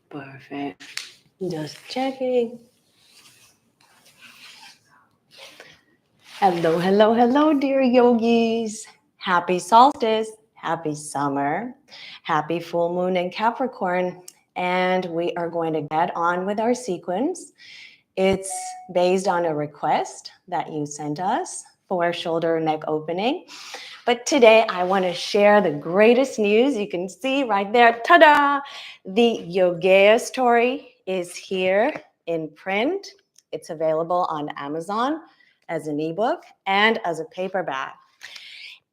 Perfect. Just checking. Hello, hello, hello, dear yogis. Happy solstice, happy summer, happy full moon in Capricorn. And we are going to get on with our sequence. It's based on a request that you sent us for shoulder neck opening. But today I want to share the greatest news. You can see right there, ta-da! The Yogeya story is here in print. It's available on Amazon as an ebook and as a paperback.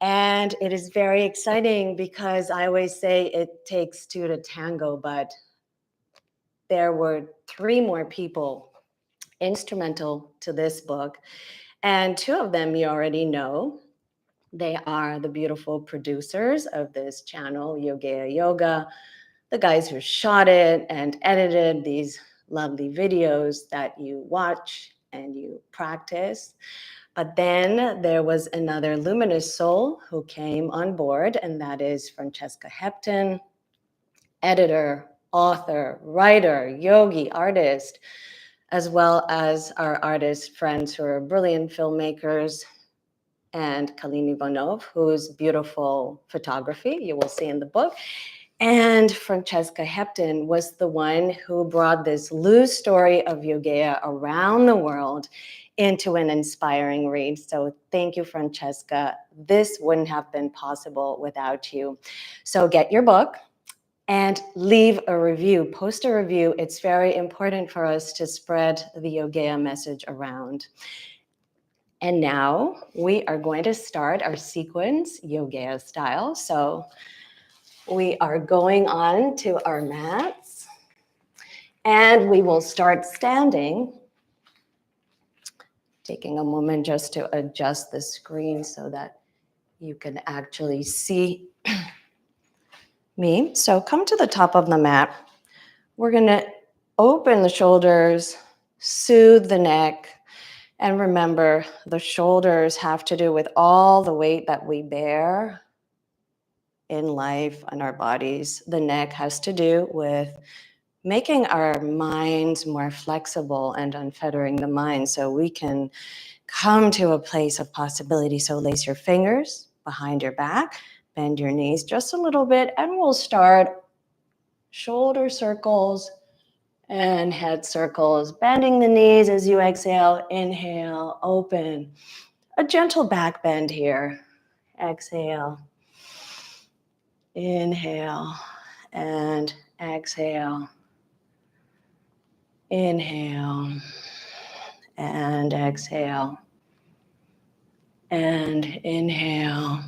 And it is very exciting because I always say it takes two to tango, but there were 3 more people instrumental to this book. And 2 of them you already know. They are the beautiful producers of this channel, Yogeya Yoga, the guys who shot it and edited these lovely videos that you watch and you practice. But then there was another luminous soul who came on board, and that is Francesca Hepton, editor, author, writer, yogi, artist, as well as our artist friends who are brilliant filmmakers, and Kalini Ivanov, whose beautiful photography you will see in the book. And Francesca Hepton was the one who brought this loose story of Yogeya around the world into an inspiring read. So thank you, Francesca. This wouldn't have been possible without you. So get your book and leave a review, post a review. It's very important for us to spread the Yogeya message around. And now we are going to start our sequence Yogeya style. So we are going on to our mats and we will start standing. Taking a moment just to adjust the screen so that you can actually see me. So come to the top of the mat. We're going to open the shoulders, soothe the neck. And remember, the shoulders have to do with all the weight that we bear in life and our bodies. The neck has to do with making our minds more flexible and unfettering the mind so we can come to a place of possibility. So lace your fingers behind your back, bend your knees just a little bit, and we'll start shoulder circles and head circles, bending the knees as you exhale. Inhale, open. A gentle back bend here. Exhale. Inhale and exhale. Inhale and exhale. And inhale.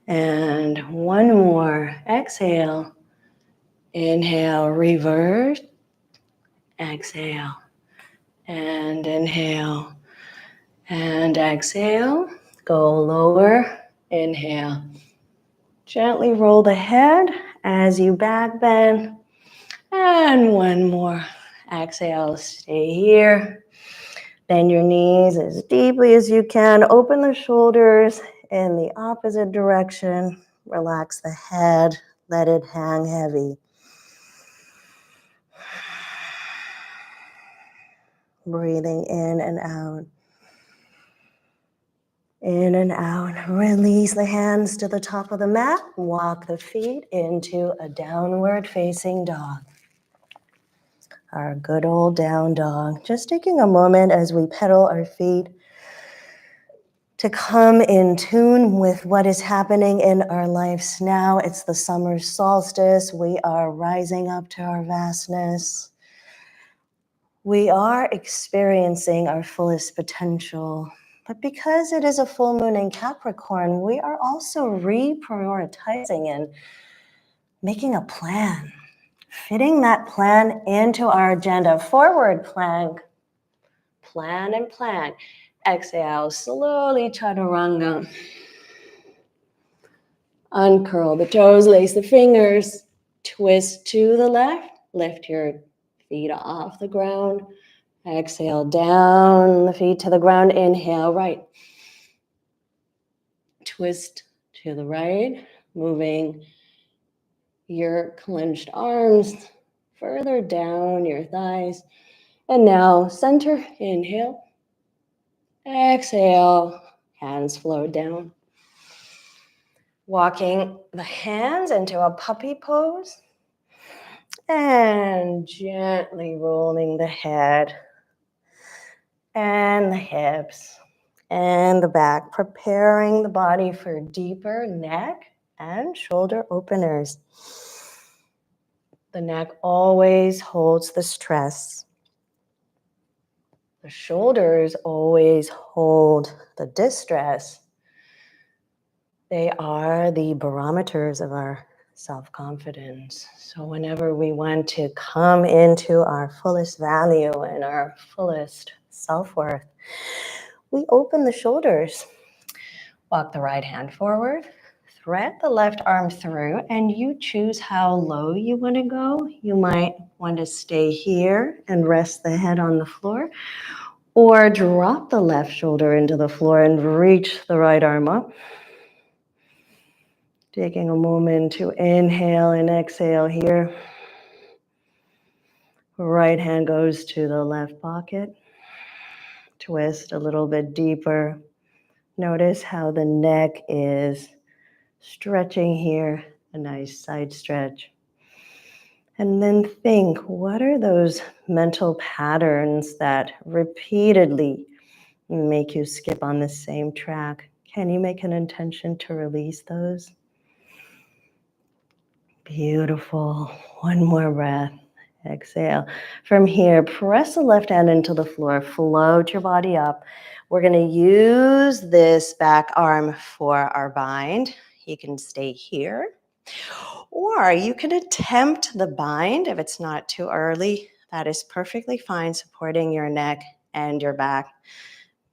And one more. Exhale. Inhale, reverse. Exhale. And inhale. And exhale. Go lower. Inhale. Gently roll the head as you back bend. And one more. Exhale, stay here. Bend your knees as deeply as you can. Open the shoulders in the opposite direction. Relax the head. Let it hang heavy. Breathing in and out. In and out. Release the hands to the top of the mat. Walk the feet into a downward facing dog. Our good old down dog. Just taking a moment as we pedal our feet to come in tune with what is happening in our lives now. It's the summer solstice. We are rising up to our vastness. We are experiencing our fullest potential. But because it is a full moon in Capricorn, we are also reprioritizing and making a plan. Fitting that plan into our agenda. Forward plank. Plan and plan. Exhale, slowly chaturanga. Uncurl the toes, lace the fingers. Twist to the left. Lift your feet off the ground. Exhale, down the feet to the ground. Inhale, right. Twist to the right. moving your clenched arms further down your thighs. And now center, inhale, exhale, hands flow down. Walking the hands into a puppy pose and gently rolling the head and the hips and the back, preparing the body for deeper neck and shoulder openers. The neck always holds the stress. The shoulders always hold the distress. They are the barometers of our self-confidence. So whenever we want to come into our fullest value and our fullest self-worth, we open the shoulders. Walk the right hand forward, thread the left arm through, and you choose how low you want to go. You might want to stay here and rest the head on the floor, or drop the left shoulder into the floor and reach the right arm up. Taking a moment to inhale and exhale here. Right hand goes to the left pocket. Twist a little bit deeper. Notice how the neck is stretching here, a nice side stretch. And then think, what are those mental patterns that repeatedly make you skip on the same track? Can you make an intention to release those? Beautiful. One more breath. Exhale. From here, press the left hand into the floor. Float your body up. We're going to use this back arm for our bind. You can stay here. Or you can attempt the bind if it's not too early. That is perfectly fine, supporting your neck and your back.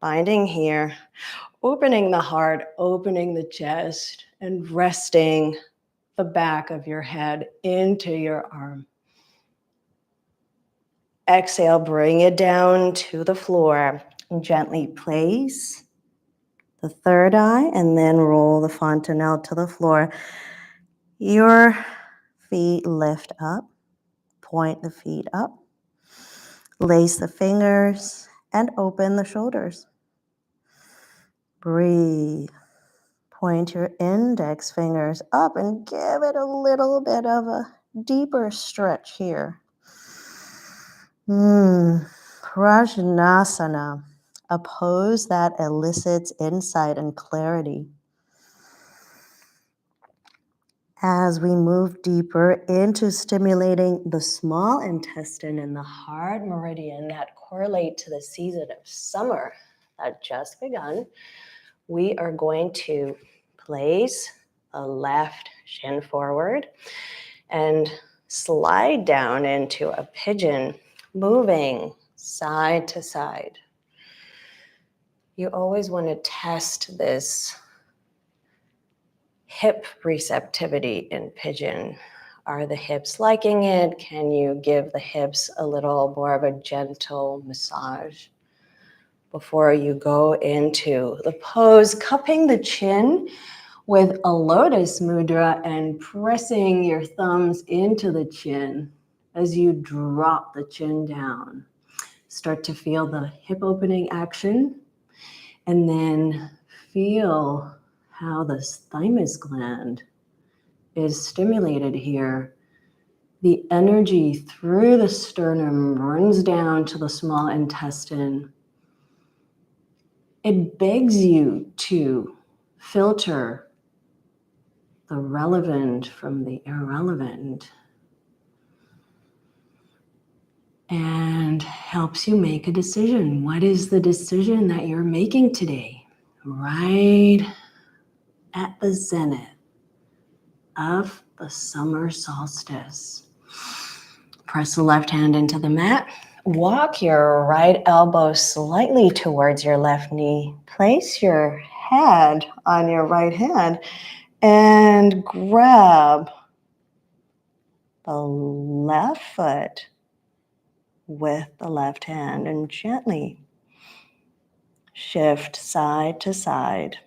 Binding here. Opening the heart, opening the chest, and resting the back of your head into your arm. Exhale, bring it down to the floor. Gently place the third eye and then roll the fontanelle to the floor. Your feet lift up. Point the feet up. Lace the fingers and open the shoulders. Breathe. Point your index fingers up and give it a little bit of a deeper stretch here. Prajnasana, a pose that elicits insight and clarity. As we move deeper into stimulating the small intestine and the heart meridian that correlate to the season of summer that just begun, we are going to place a left shin forward and slide down into a pigeon, moving side to side. You always want to test this hip receptivity in pigeon. Are the hips liking it? Can you give the hips a little more of a gentle massage before you go into the pose, cupping the chin with a lotus mudra and pressing your thumbs into the chin as you drop the chin down. Start to feel the hip opening action, and then feel how the thymus gland is stimulated here. The energy through the sternum runs down to the small intestine. It begs you to filter the relevant from the irrelevant and helps you make a decision. What is the decision that you're making today? Right at the zenith of the summer solstice. Press the left hand into the mat. Walk your right elbow slightly towards your left knee. Place your head on your right hand and grab the left foot with the left hand and gently shift side to side.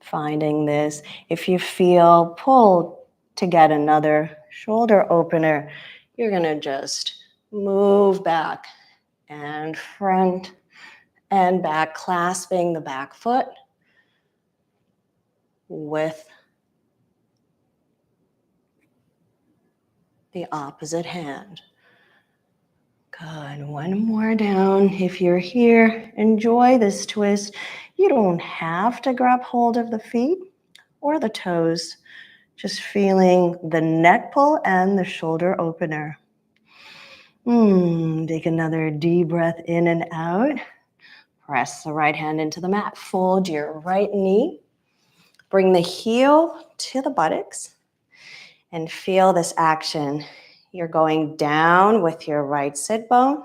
Finding this. If you feel pulled to get another shoulder opener, you're going to just move back and front and back, clasping the back foot with the opposite hand. Good. One more down. If you're here, enjoy this twist. You don't have to grab hold of the feet or the toes. Just feeling the neck pull and the shoulder opener. Take another deep breath in and out. Press the right hand into the mat. Fold your right knee. Bring the heel to the buttocks and feel this action. You're going down with your right sit bone.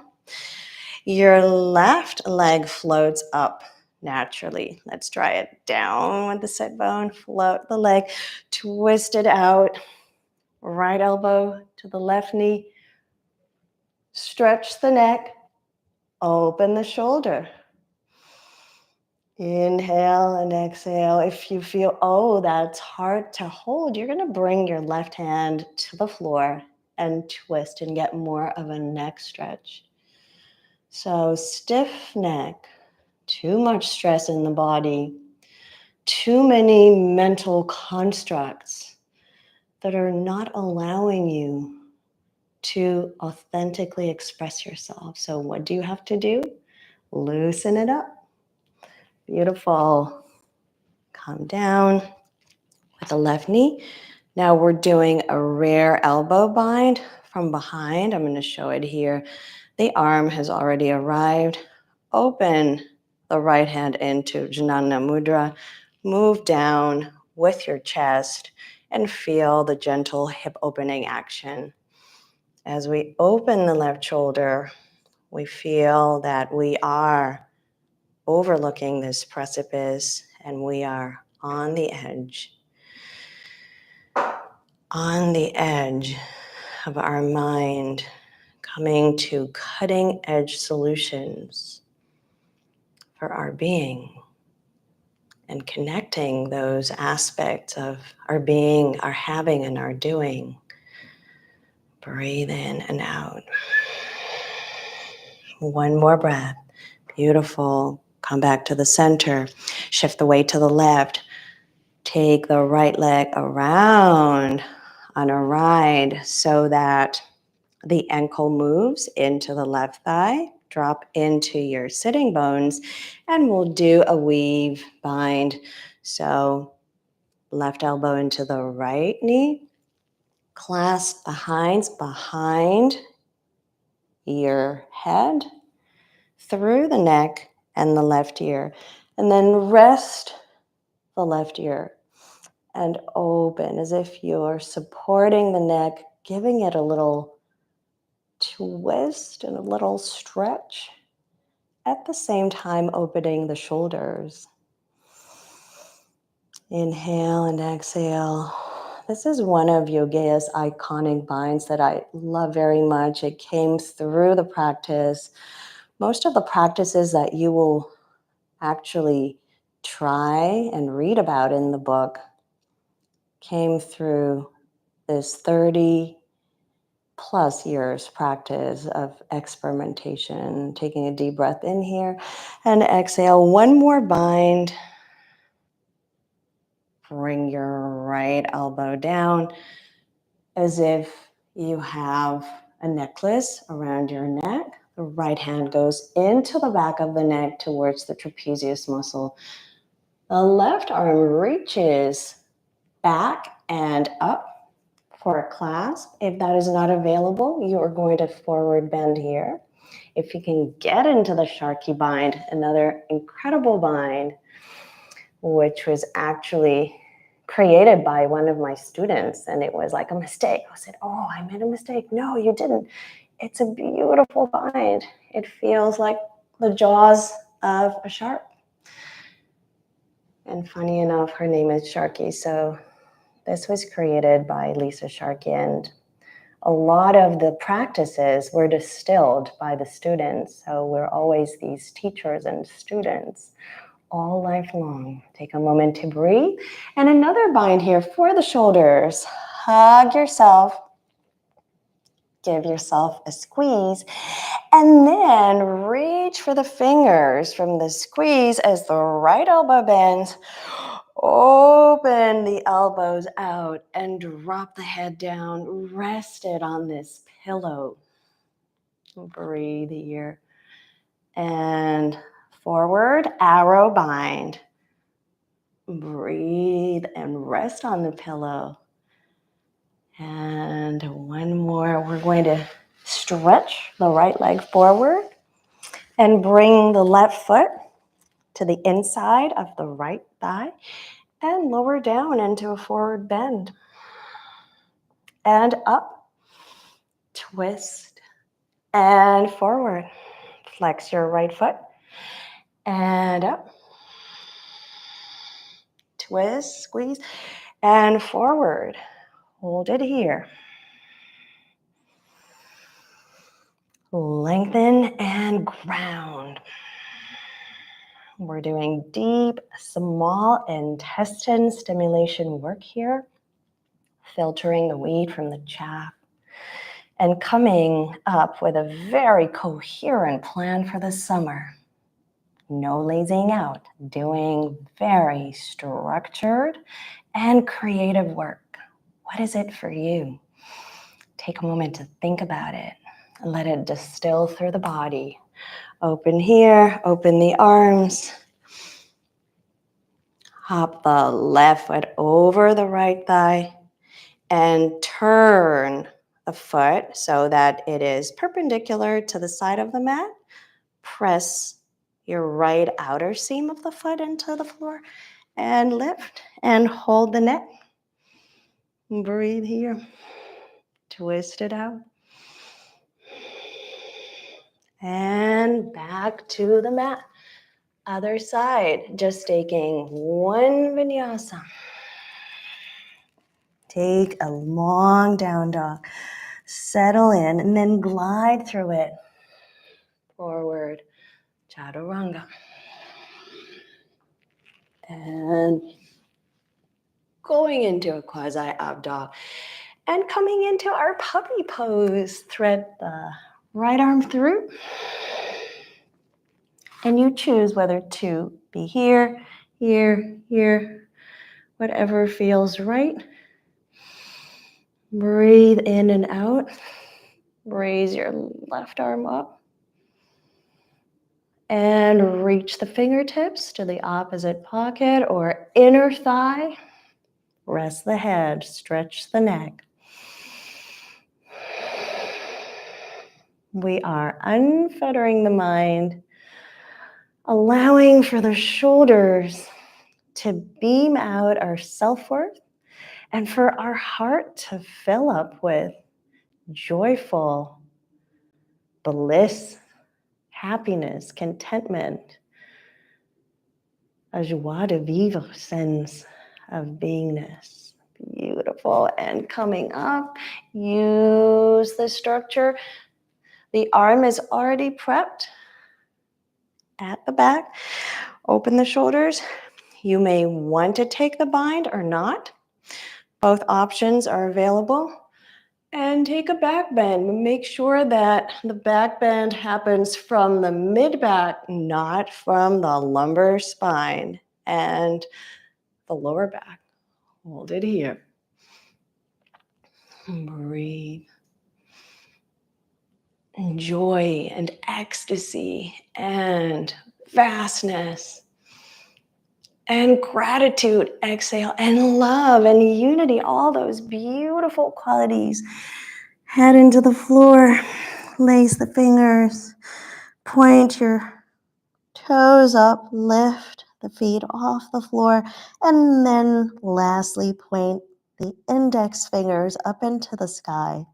Your left leg floats up naturally. Let's try it. Down with the sit bone, float the leg, twist it out. Right elbow to the left knee. Stretch the neck. Open the shoulder. Inhale and exhale. If you feel, oh, that's hard to hold, you're going to bring your left hand to the floor and twist and get more of a neck stretch. So stiff neck, too much stress in the body, too many mental constructs that are not allowing you to authentically express yourself. So what do you have to do? Loosen it up. Beautiful. Come down with the left knee. Now we're doing a rear elbow bind from behind. I'm going to show it here. The arm has already arrived. Open the right hand into Jnana Mudra. Move down with your chest and feel the gentle hip opening action. As we open the left shoulder, we feel that we are overlooking this precipice and we are on the edge of our mind, coming to cutting edge solutions for our being and connecting those aspects of our being, our having, and our doing. Breathe in and out. One more breath. Beautiful. Come back to the center. Shift the weight to the left. Take the right leg around on a ride so that the ankle moves into the left thigh. Drop into your sitting bones and we'll do a weave bind. So left elbow into the right knee. Clasp the hinds behind your head, through the neck and the left ear. And then rest the left ear and open as if you're supporting the neck, giving it a little twist and a little stretch, at the same time opening the shoulders. Inhale and exhale. This is one of Yogea's iconic binds that I love very much. It came through the practice. Most of the practices that you will actually try and read about in the book came through this 30 plus years practice of experimentation. Taking a deep breath in here and exhale. One more bind. Bring your right elbow down as if you have a necklace around your neck. The right hand goes into the back of the neck towards the trapezius muscle. The left arm reaches back and up for a clasp. If that is not available, you are going to forward bend here. If you can get into the Sharky bind, another incredible bind, which was actually created by one of my students, and it was like a mistake. I said, oh, I made a mistake. No, you didn't. It's a beautiful bind. It feels like the jaws of a shark. And funny enough, her name is Sharky. So this was created by Lisa Sharkey, and a lot of the practices were distilled by the students. So we're always these teachers and students all life long. Take a moment to breathe. And another bind here for the shoulders. Hug yourself. Give yourself a squeeze. And then reach for the fingers from the squeeze as the right elbow bends. Open the elbows out and drop the head down. Rest it on this pillow. Breathe here. And forward, arrow bind. Breathe and rest on the pillow. And one more. We're going to stretch the right leg forward and bring the left foot to the inside of the right thigh and lower down into a forward bend. And up, twist, and forward. Flex your right foot and up. Twist, squeeze, and forward. Hold it here. Lengthen and ground. We're doing deep, small intestine stimulation work here, filtering the weed from the chaff, and coming up with a very coherent plan for the summer. No lazing out, doing very structured and creative work. What is it for you? Take a moment to think about it and let it distill through the body. Open here, open the arms. Hop the left foot over the right thigh and turn the foot so that it is perpendicular to the side of the mat. Press your right outer seam of the foot into the floor and lift and hold the neck. Breathe here. Twist it out. And back to the mat. Other side, just taking one vinyasa. Take a long down dog. Settle in and then glide through it. Forward, chaturanga. And going into a quasi-up dog. And coming into our puppy pose. Thread the right arm through. And you choose whether to be here, here, here, whatever feels right. Breathe in and out. Raise your left arm up. And reach the fingertips to the opposite pocket or inner thigh. Rest the head, stretch the neck. We are unfettering the mind, allowing for the shoulders to beam out our self-worth and for our heart to fill up with joyful bliss, happiness, contentment, a joie de vivre sense of beingness. Beautiful. And coming up, use the structure. The arm is already prepped at the back. Open the shoulders. You may want to take the bind or not. Both options are available. And take a back bend. Make sure that the back bend happens from the mid-back, not from the lumbar spine and the lower back. Hold it here. Breathe. Joy and ecstasy and vastness and gratitude. Exhale. And love and unity. All those beautiful qualities. Head into the floor. Lace the fingers. Point your toes up. Lift the feet off the floor. And then lastly, point the index fingers up into the sky.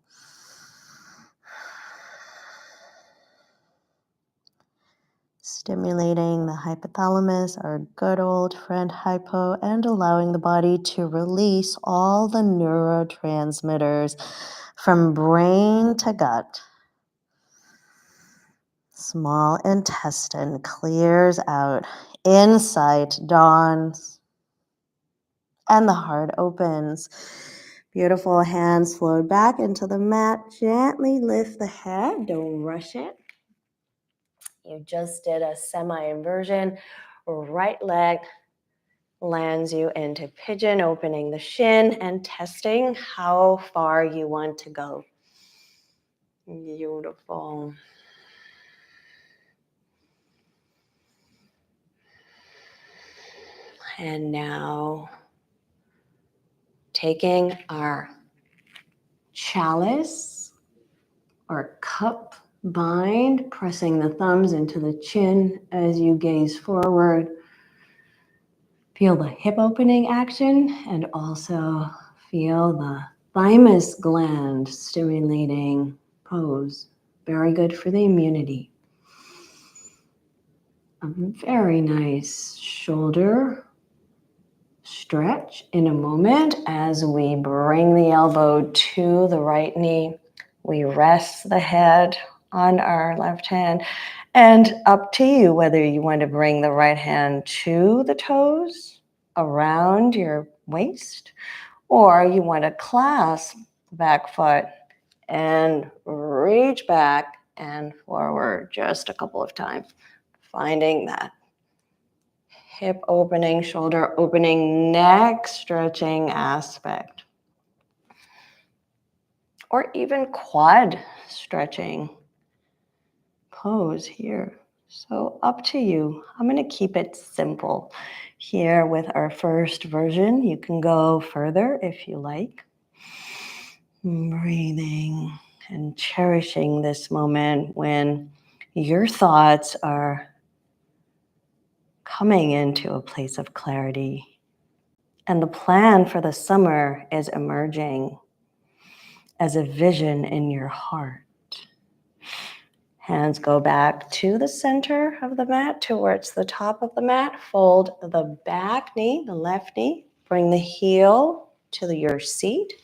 Stimulating the hypothalamus, our good old friend hypo, and allowing the body to release all the neurotransmitters from brain to gut. Small intestine clears out. Insight dawns and the heart opens. Beautiful. Hands float back into the mat. Gently lift the head. Don't rush it. You just did a semi-inversion. Right leg lands you into pigeon, opening the shin and testing how far you want to go. Beautiful. And now taking our chalice or cup bind, pressing the thumbs into the chin as you gaze forward. Feel the hip opening action and also feel the thymus gland stimulating pose. Very good for the immunity. A very nice shoulder stretch in a moment as we bring the elbow to the right knee. We rest the head on our left hand, and up to you whether you want to bring the right hand to the toes around your waist, or you want to clasp the back foot and reach back and forward just a couple of times, finding that hip opening, shoulder opening, neck stretching aspect. Or even quad stretching pose here. So up to you. I'm going to keep it simple here with our first version. You can go further if you like. Breathing and cherishing this moment when your thoughts are coming into a place of clarity. And the plan for the summer is emerging as a vision in your heart. Hands go back to the center of the mat, towards the top of the mat. Fold the back knee, the left knee. Bring the heel to your seat.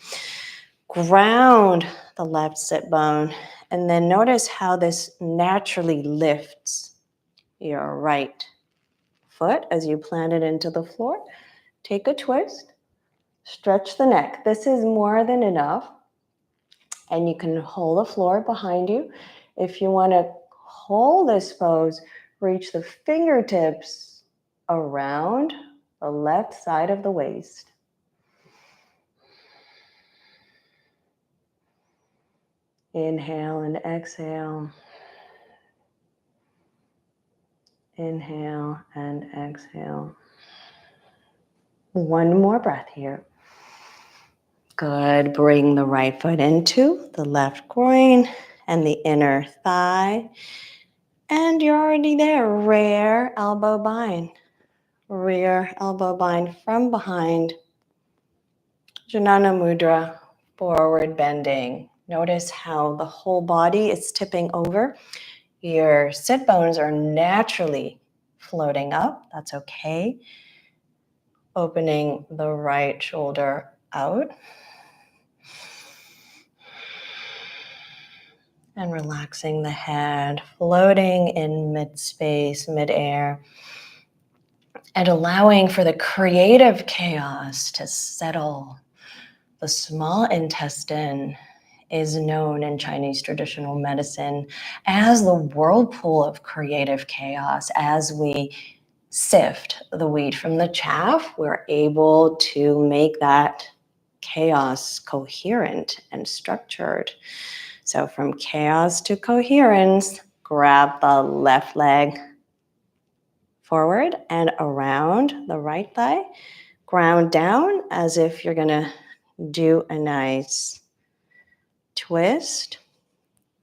Ground the left sit bone. And then notice how this naturally lifts your right foot as you plant it into the floor. Take a twist. Stretch the neck. This is more than enough. And you can hold the floor behind you. If you want to hold this pose, reach the fingertips around the left side of the waist. Inhale and exhale. Inhale and exhale. One more breath here. Good. Bring the right foot into the left groin and the inner thigh. And you're already there. Rear elbow bind. Rear elbow bind from behind. Janana Mudra, forward bending. Notice how the whole body is tipping over. Your sit bones are naturally floating up. That's okay. Opening the right shoulder out. And relaxing the head, floating in mid-space, mid-air. And allowing for the creative chaos to settle. The small intestine is known in Chinese traditional medicine as the whirlpool of creative chaos. As we sift the wheat from the chaff, we're able to make that chaos coherent and structured. So from chaos to coherence, grab the left leg forward and around the right thigh. Ground down as if you're gonna do a nice twist.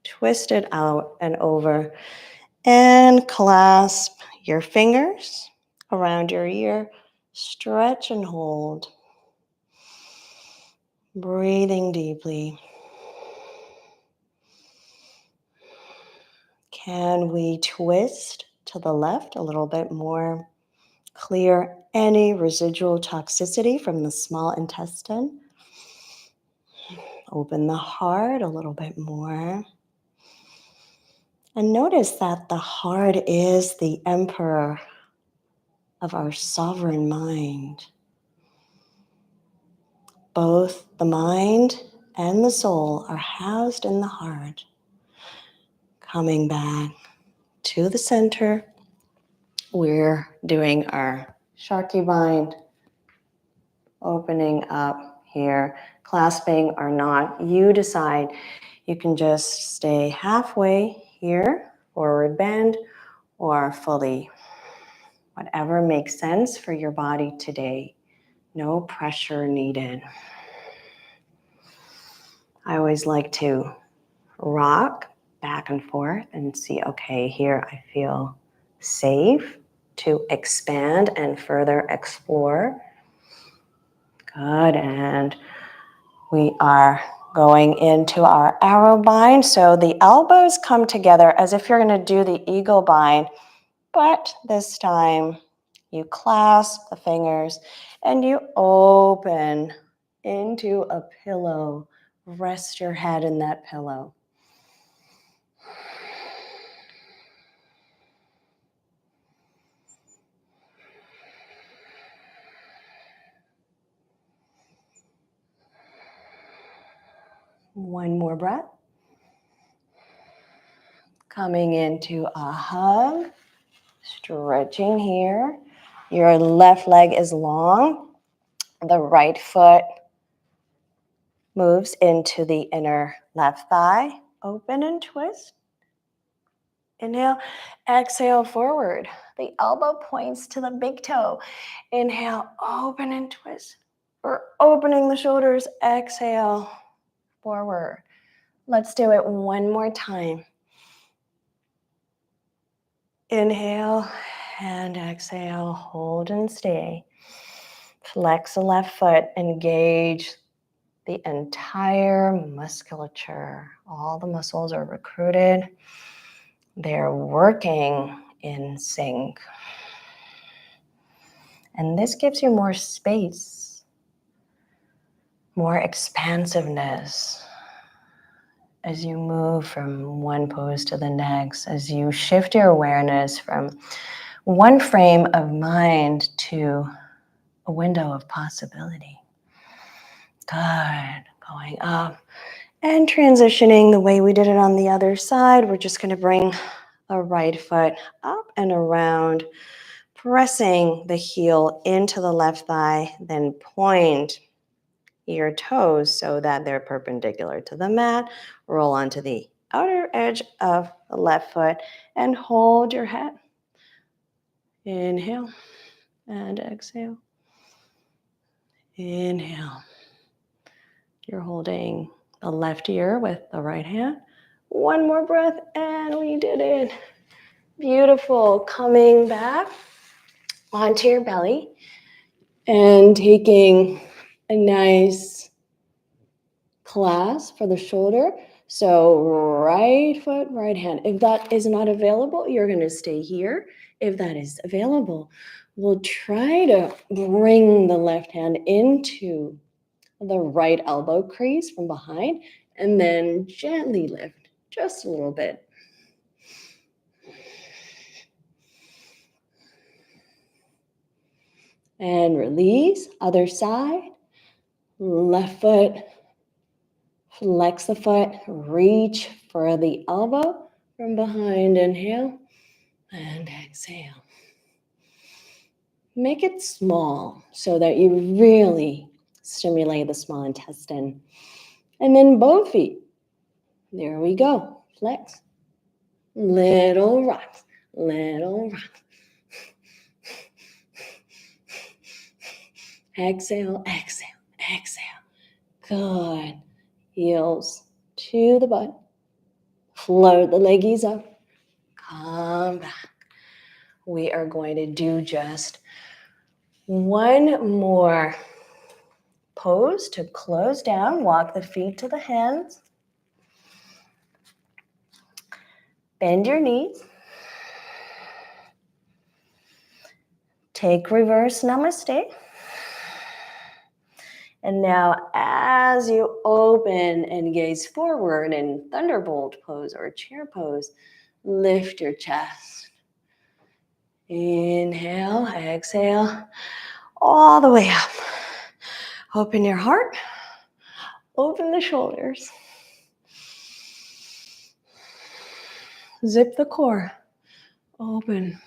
Twist it out and over. And clasp your fingers around your ear. Stretch and hold. Breathing deeply. Can we twist to the left a little bit more? Clear any residual toxicity from the small intestine. Open the heart a little bit more. And notice that the heart is the emperor of our sovereign mind. Both the mind and the soul are housed in the heart. Coming back to the center, we're doing our Sharky bind, opening up here, clasping or not. You decide. You can just stay halfway here, forward bend, or fully. Whatever makes sense for your body today. No pressure needed. I always like to rock back and forth and see, okay, here I feel safe to expand and further explore. Good, and we are going into our arrow bind. So the elbows come together as if you're going to do the eagle bind, but this time you clasp the fingers and you open into a pillow. Rest your head in that pillow. One more breath. Coming into a hug, stretching here. Your left leg is long. The right foot moves into the inner left thigh. Open and twist. Inhale, exhale forward. The elbow points to the big toe. Inhale, open and twist. We're opening the shoulders. Exhale, forward. Let's do it one more time. Inhale and exhale, hold and stay. Flex the left foot, engage the entire musculature. All the muscles are recruited. They're working in sync. And this gives you more space, more expansiveness as you move from one pose to the next, as you shift your awareness from one frame of mind to a window of possibility. Good. Going up and transitioning the way we did it on the other side. We're just going to bring the right foot up and around, pressing the heel into the left thigh, then point your toes so that they're perpendicular to the mat. Roll onto the outer edge of the left foot and hold your head. Inhale and exhale. Inhale. You're holding the left ear with the right hand. One more breath and we did it. Beautiful. Coming back onto your belly and taking a nice clasp for the shoulder. So right foot, right hand. If that is not available, you're going to stay here. If that is available, we'll try to bring the left hand into the right elbow crease from behind and then gently lift just a little bit. And release, other side, left foot, flex the foot, reach for the elbow from behind, inhale and exhale. Make it small so that you really stimulate the small intestine. And then both feet, there we go, flex, little rocks, little rocks. Exhale, exhale, exhale. Good. Heels to the butt. Float the leggies up. Come back. We are going to do just one more pose to close down. Walk the feet to the hands. Bend your knees. Take reverse namaste. And now as you open and gaze forward in thunderbolt pose or chair pose, lift your chest. Inhale, exhale, all the way up. Open your heart, open the shoulders. Zip the core, open.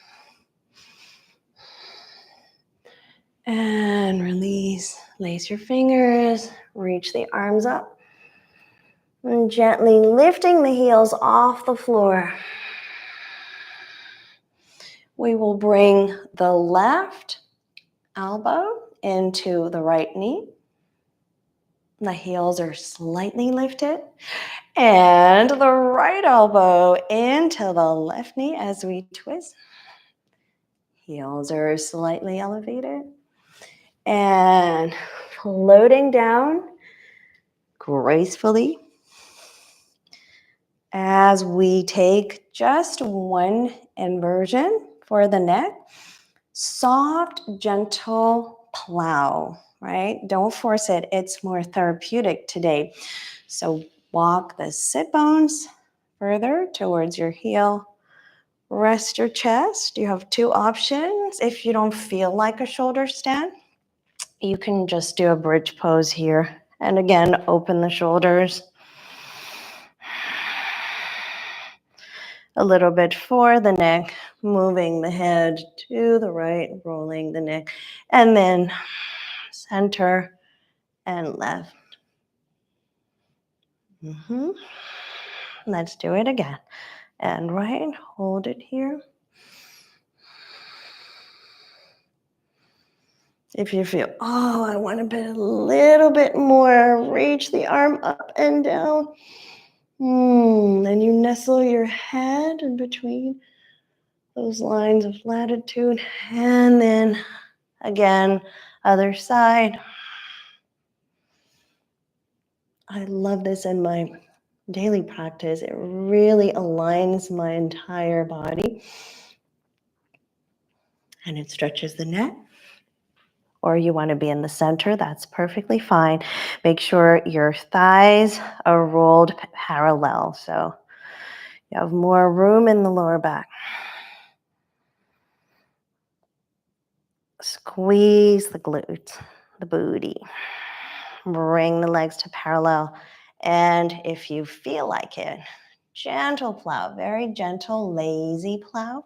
And release. Lace your fingers, reach the arms up. And gently lifting the heels off the floor. We will bring the left elbow into the right knee. The heels are slightly lifted. And the right elbow into the left knee as we twist. Heels are slightly elevated. And floating down gracefully as we take just one inversion for the neck. Soft, gentle plow, right? Don't force it. It's more therapeutic today. So walk the sit bones further towards your heel. Rest your chest. You have two options. If you don't feel like a shoulder stand, you can just do a bridge pose here. And again, open the shoulders. A little bit for the neck, moving the head to the right, rolling the neck, and then center and left. Let's do it again. And right, hold it here. If you feel, oh, I want to put a little bit more, reach the arm up and down. Then you nestle your head in between those lines of latitude. And then again, other side. I love this in my daily practice. It really aligns my entire body. And it stretches the neck. Or you want to be in the center, that's perfectly fine. Make sure your thighs are rolled parallel. So you have more room in the lower back. Squeeze the glutes, the booty. Bring the legs to parallel. And if you feel like it, gentle plow, very gentle, lazy plow.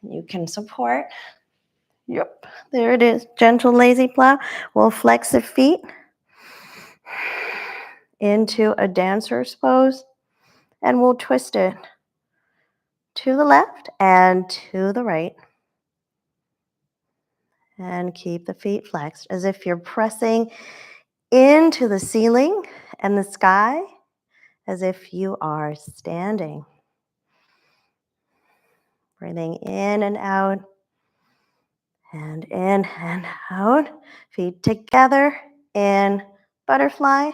You can support. Yep, there it is. Gentle, lazy plow. We'll flex the feet into a dancer's pose. And we'll twist it to the left and to the right. And keep the feet flexed as if you're pressing into the ceiling and the sky as if you are standing. Breathing in and out. And in and out. Feet together in butterfly.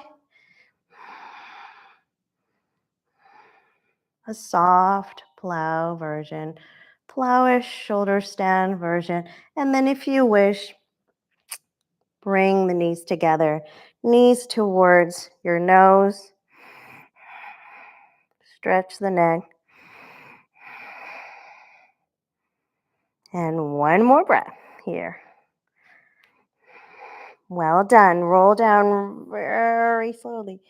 A soft plow version. Plowish shoulder stand version. And then if you wish, bring the knees together. Knees towards your nose. Stretch the neck. And one more breath here. Well done. Roll down very slowly.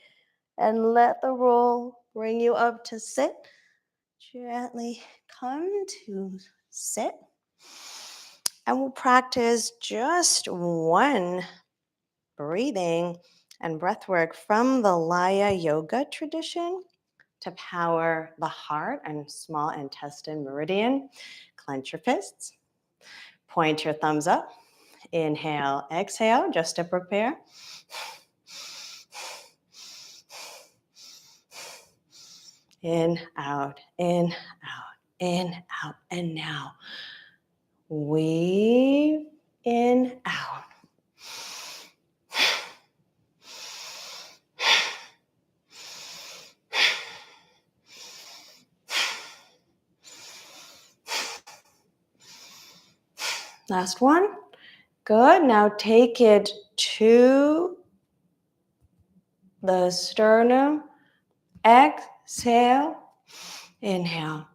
And let the roll bring you up to sit. Gently come to sit. And we'll practice just one breathing and breath work from the Laya Yoga tradition to power the heart and small intestine meridian. Clench your fists. Point your thumbs up. Inhale, exhale, just to prepare. In, out, in, out, in, out. And now, weave in, out. Last one. Good. Now take it to the sternum. Exhale. Inhale.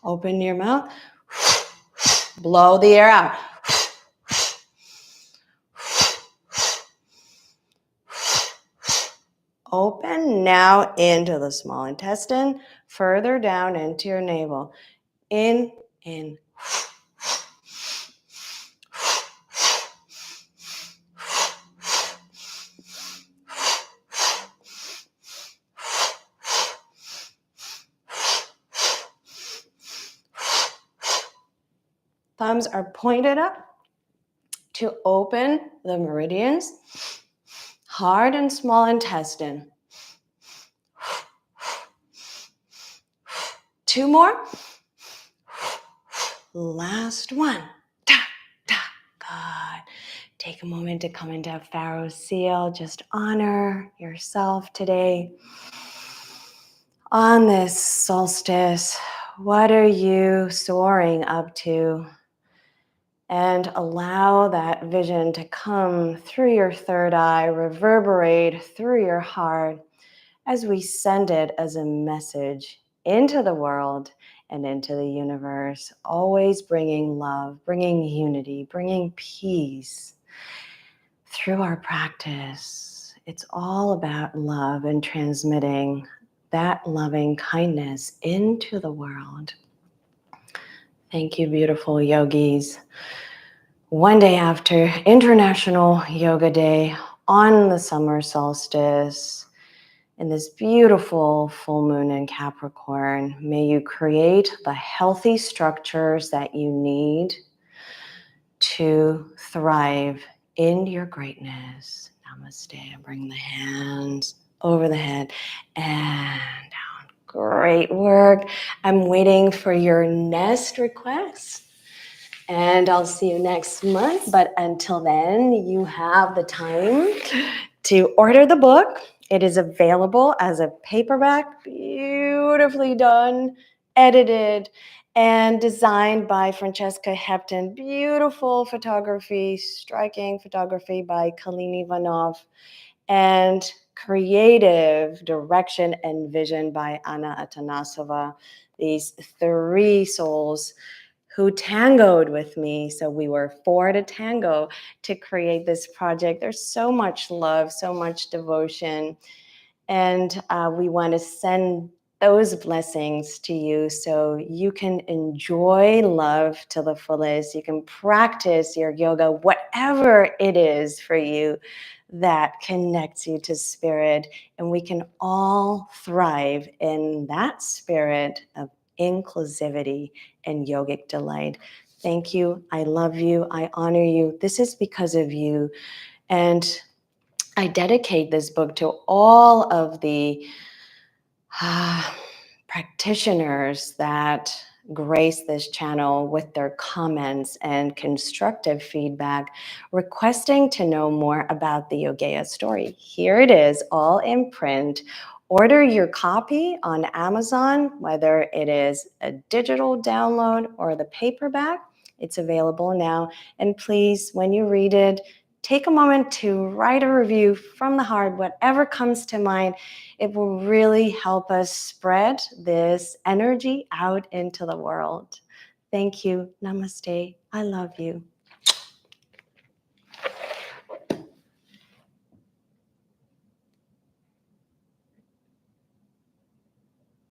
Open your mouth. Blow the air out. Open now into the small intestine, further down into your navel. In. Thumbs are pointed up to open the meridians, hard and small intestine. 2 more. Last one. Ta, ta. Good. Take a moment to come into a Pharaoh seal. Just honor yourself today. On this solstice, what are you soaring up to? And allow that vision to come through your third eye, reverberate through your heart as we send it as a message into the world and into the universe, always bringing love, bringing unity, bringing peace through our practice. It's all about love and transmitting that loving kindness into the world. Thank you, beautiful yogis. One day after International Yoga Day on the summer solstice, in this beautiful full moon in Capricorn, may you create the healthy structures that you need to thrive in your greatness. Namaste. Bring the hands over the head and down. Great work. I'm waiting for your next request. And I'll see you next month. But until then, you have the time to order the book. It is available as a paperback, beautifully done, edited, and designed by Francesca Hepton. Beautiful photography, striking photography by Kalini Ivanov, and creative direction and vision by Anna Atanasova. These 3 souls who tangoed with me. So we were 4 to tango to create this project. There's so much love, so much devotion. And we want to send those blessings to you so you can enjoy love to the fullest. You can practice your yoga, whatever it is for you that connects you to spirit. And we can all thrive in that spirit of inclusivity and yogic delight. Thank you. I love you. I honor you. This is because of you. And I dedicate this book to all of the practitioners that grace this channel with their comments and constructive feedback, requesting to know more about the Yogeya story. Here it is, all in print. Order your copy on Amazon, whether it is a digital download or the paperback. It's available now. And please, when you read it, take a moment to write a review from the heart, whatever comes to mind. It will really help us spread this energy out into the world. Thank you. Namaste. I love you.